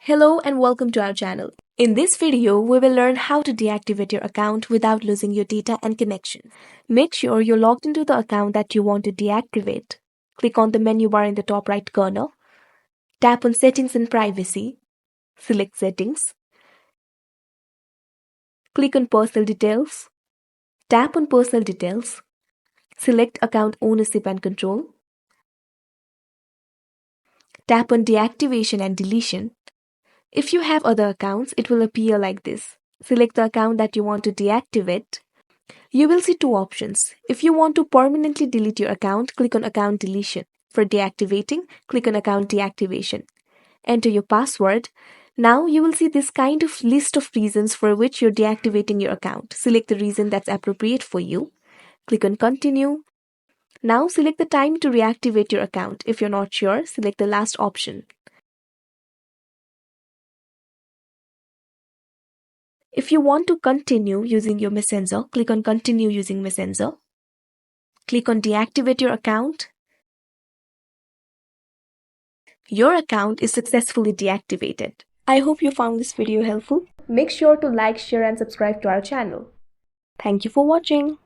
Hello and welcome to our channel. In this video, we will learn how to deactivate your account without losing your data and connection. Make sure you're logged into the account that you want to deactivate. Click on the menu bar in the top right corner. Tap on Settings and Privacy. Select Settings. Click on Personal Details. Tap on Personal Details. Select Account Ownership and Control. Tap on Deactivation and Deletion. If you have other accounts, it will appear like this. Select the account that you want to deactivate. You will see two options. If you want to permanently delete your account, click on Account Deletion. For deactivating, click on Account Deactivation. Enter your password. Now you will see this kind of list of reasons for which you're deactivating your account. Select the reason that's appropriate for you. Click on Continue. Now select the time to reactivate your account. If you're not sure, select the last option. If you want to continue using your Messenger, click on Continue using Messenger. Click on Deactivate your account. Your account is successfully deactivated. I hope you found this video helpful. Make sure to like, share and subscribe to our channel. Thank you for watching.